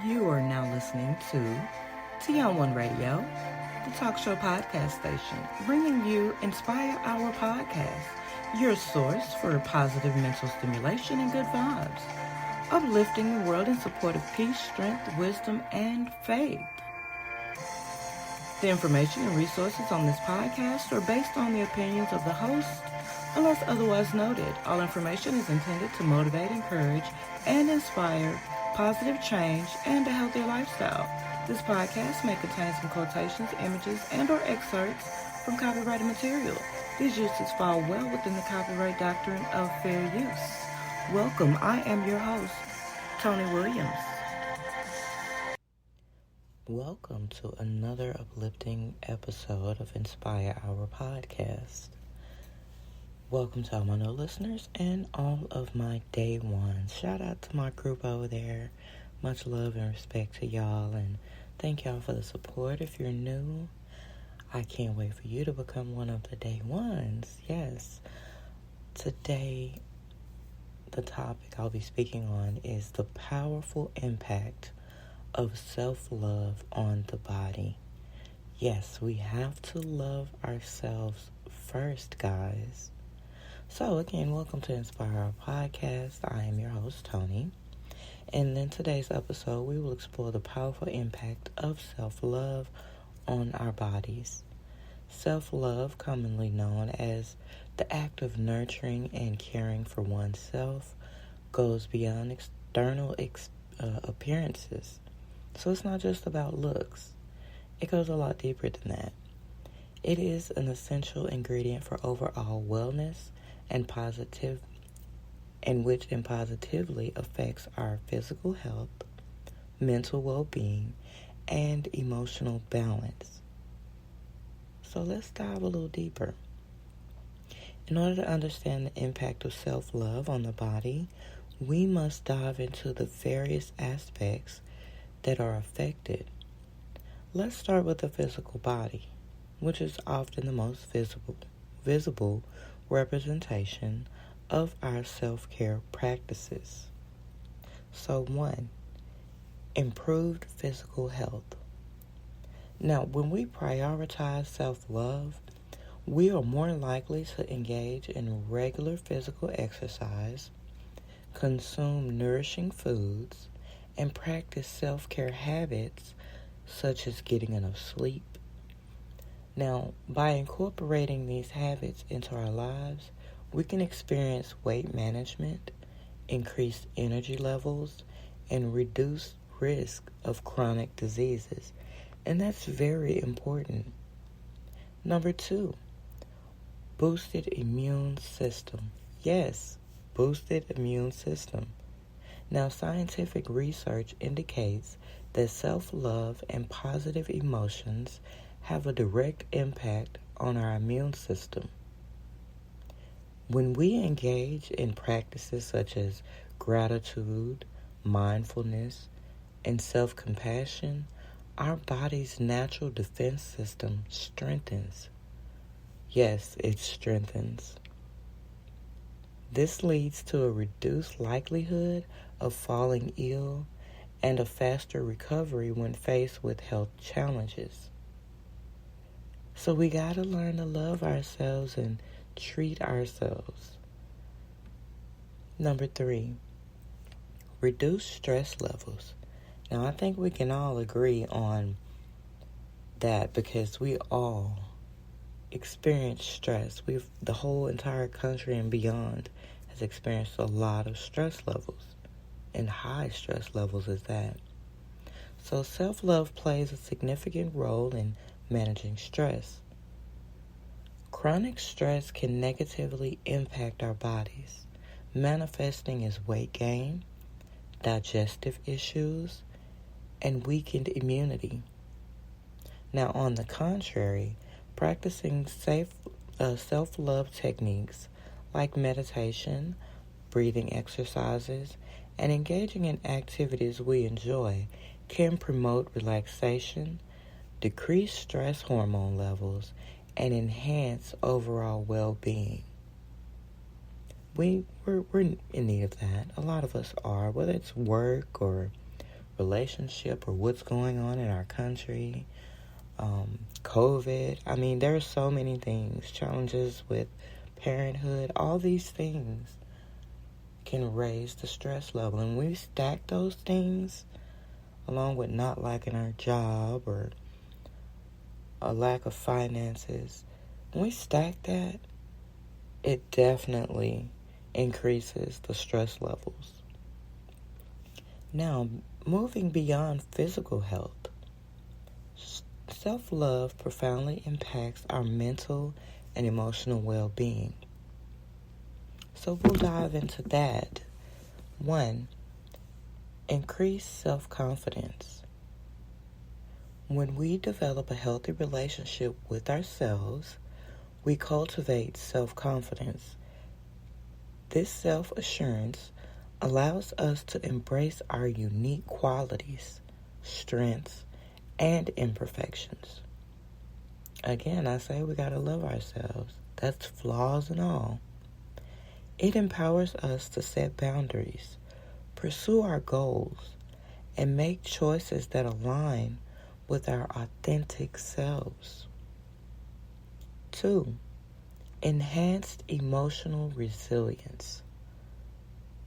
You are now listening to T on One Radio, the talk show podcast station, bringing you Inspire Our Podcast, your source for positive mental stimulation and good vibes, uplifting the world in support of peace, strength, wisdom, and faith. The information and resources on this podcast are based on the opinions of the host, unless otherwise noted. All information is intended to motivate, encourage, and inspire positive change and a healthier lifestyle. This podcast may contain some quotations, images, and or excerpts from copyrighted material. These uses fall well within the copyright doctrine of fair use. Welcome, I am your host, Toni Williams. Welcome to another uplifting episode of Inspire Our Podcast. Welcome to all my new listeners and all of my day ones. Shout out to my group over there. Much love and respect to y'all, and thank y'all for the support. If you're new, I can't wait for you to become one of the day ones. Yes. Today, the topic I'll be speaking on is the powerful impact of self-love on the body. Yes, we have to love ourselves first, guys. So again, welcome to Inspire Our Podcast. I am your host, Toni. And in today's episode, we will explore the powerful impact of self-love on our bodies. Self-love, commonly known as the act of nurturing and caring for oneself, goes beyond external appearances. So it's not just about looks. It goes a lot deeper than that. It is an essential ingredient for overall wellness and positively affects our physical health, mental well-being, and emotional balance. So let's dive a little deeper. In order to understand the impact of self-love on the body, we must dive into the various aspects that are affected. Let's start with the physical body, which is often the most visible representation of our self-care practices. So 1, improved physical health. Now, when we prioritize self-love, we are more likely to engage in regular physical exercise, consume nourishing foods, and practice self-care habits such as getting enough sleep. Now, by incorporating these habits into our lives, we can experience weight management, increased energy levels, and reduce risk of chronic diseases. And that's very important. Number 2, boosted immune system. Yes, boosted immune system. Now, scientific research indicates that self-love and positive emotions have a direct impact on our immune system. When we engage in practices such as gratitude, mindfulness, and self-compassion, our body's natural defense system strengthens. Yes, it strengthens. This leads to a reduced likelihood of falling ill and a faster recovery when faced with health challenges. So we got to learn to love ourselves and treat ourselves. Number 3, reduce stress levels. Now, I think we can all agree on that because we all experience stress. The whole entire country and beyond has experienced a lot of stress levels, and high stress levels is that. So self-love plays a significant role in managing stress. Chronic stress can negatively impact our bodies, manifesting as weight gain, digestive issues, and weakened immunity. Now, on the contrary, practicing self-love techniques like meditation, breathing exercises, and engaging in activities we enjoy can promote relaxation, decrease stress hormone levels, and enhance overall well-being. We're in need of that. A lot of us are, whether it's work or relationship or what's going on in our country, COVID. I mean, there are so many things, challenges with parenthood, all these things can raise the stress level. And we stack those things along with not liking our job or a lack of finances. When we stack that, it definitely increases the stress levels. Now, moving beyond physical health, self-love profoundly impacts our mental and emotional well-being. So we'll dive into that. 1, increase self-confidence. When we develop a healthy relationship with ourselves, we cultivate self-confidence. This self-assurance allows us to embrace our unique qualities, strengths, and imperfections. Again, I say we gotta love ourselves. That's flaws and all. It empowers us to set boundaries, pursue our goals, and make choices that align with our authentic selves. 2, enhanced emotional resilience.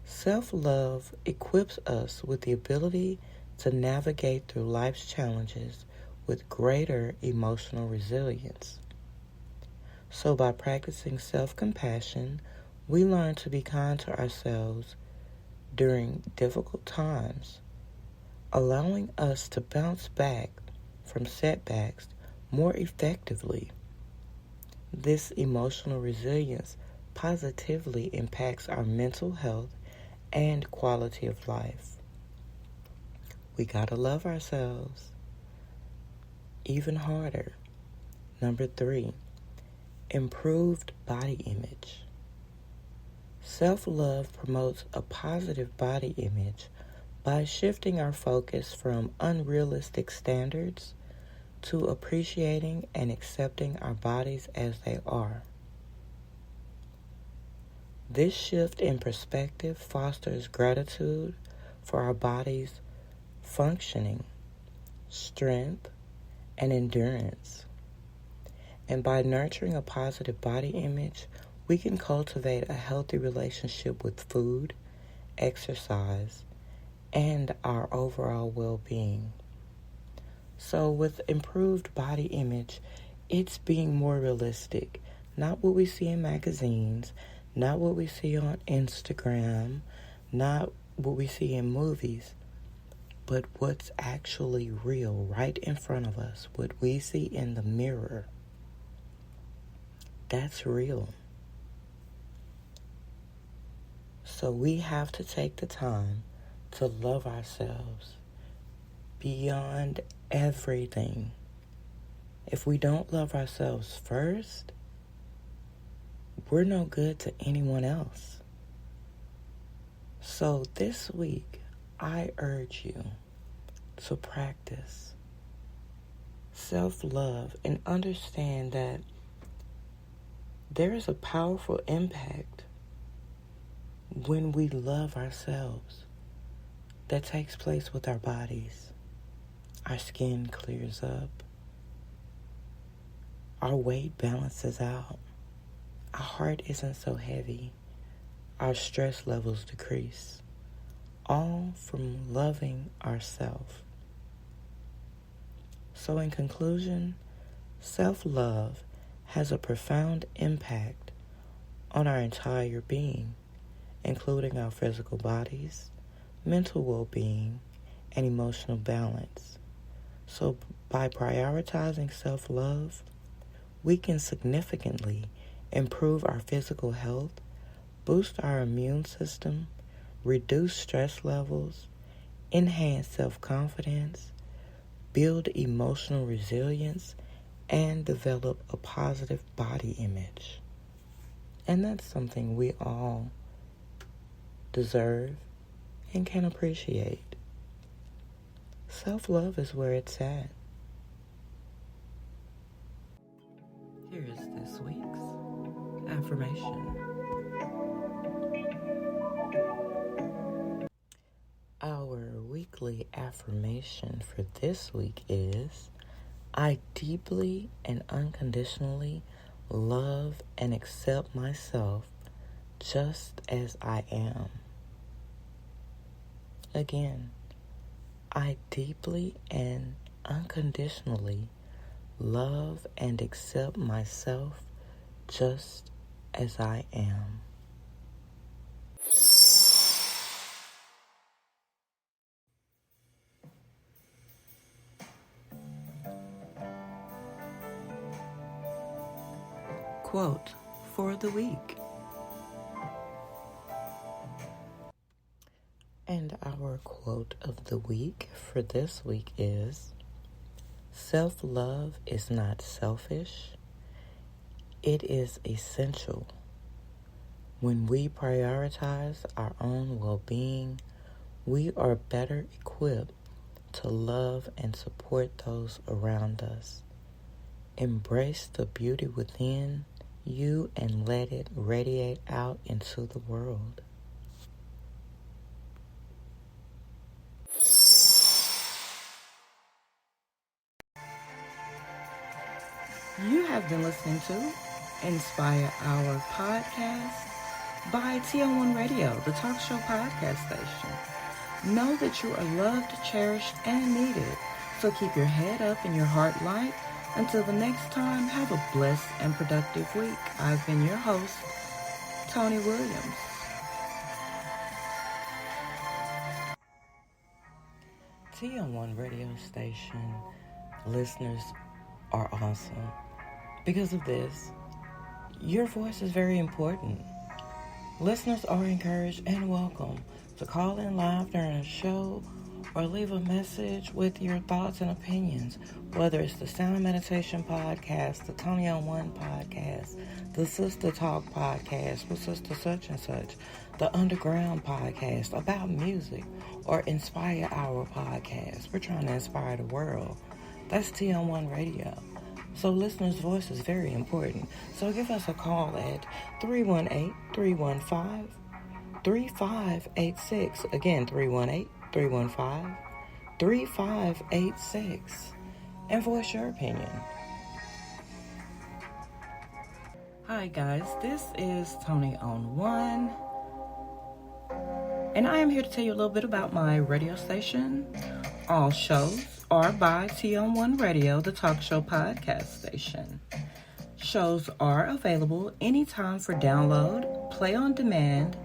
Self-love equips us with the ability to navigate through life's challenges with greater emotional resilience. So by practicing self-compassion, we learn to be kind to ourselves during difficult times, allowing us to bounce back from setbacks more effectively. This emotional resilience positively impacts our mental health and quality of life. We gotta love ourselves even harder. Number 3, improved body image. Self-love promotes a positive body image by shifting our focus from unrealistic standards to appreciating and accepting our bodies as they are. This shift in perspective fosters gratitude for our body's functioning, strength, and endurance. And by nurturing a positive body image, we can cultivate a healthy relationship with food, exercise, and our overall well-being. So with improved body image, it's being more realistic. Not what we see in magazines, not what we see on Instagram, not what we see in movies, but what's actually real right in front of us, what we see in the mirror. That's real. So we have to take the time to love ourselves beyond everything. If we don't love ourselves first, we're no good to anyone else. So this week, I urge you to practice self-love and understand that there is a powerful impact when we love ourselves that takes place with our bodies. Our skin clears up. Our weight balances out. Our heart isn't so heavy. Our stress levels decrease. All from loving ourselves. So in conclusion, self-love has a profound impact on our entire being, including our physical bodies, mental well-being, and emotional balance. So by prioritizing self-love, we can significantly improve our physical health, boost our immune system, reduce stress levels, enhance self-confidence, build emotional resilience, and develop a positive body image. And that's something we all deserve and can appreciate. Self-love is where it's at. Here is this week's affirmation. Our weekly affirmation for this week is, I deeply and unconditionally love and accept myself just as I am. Again, I deeply and unconditionally love and accept myself just as I am. Quote for the week. And our quote of the week for this week is, self-love is not selfish. It is essential. When we prioritize our own well-being, we are better equipped to love and support those around us. Embrace the beauty within you and let it radiate out into the world. You have been listening to Inspire Our Podcast by TO1 Radio, the talk show podcast station. Know that you are loved, cherished, and needed. So keep your head up and your heart light. Until the next time, have a blessed and productive week. I've been your host, Toni Williams. TO1 Radio Station listeners are awesome. Because of this, your voice is very important. Listeners are encouraged and welcome to call in live during a show or leave a message with your thoughts and opinions, whether it's the Sound Meditation Podcast, the Toni on One Podcast, the Sister Talk Podcast with Sister Such and Such, the Underground Podcast about music, or Inspire Our Podcast. We're trying to inspire the world. That's TO1 Radio. So listeners' voice is very important. So give us a call at 318-315-3586. Again, 318-315-3586. And voice your opinion. Hi guys, this is Toni on One. And I am here to tell you a little bit about my radio station. All shows are by TO1 Radio, the talk show podcast station. Shows are available anytime for download, play on demand,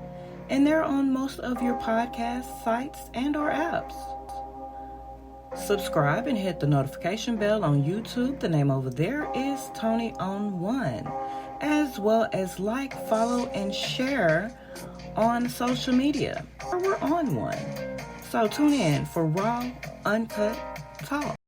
and they're on most of your podcast sites and or apps. Subscribe and hit the notification bell on YouTube. The name over there is Toni on One, as well as like, follow, and share on social media. We're on one. So tune in for raw, uncut talk.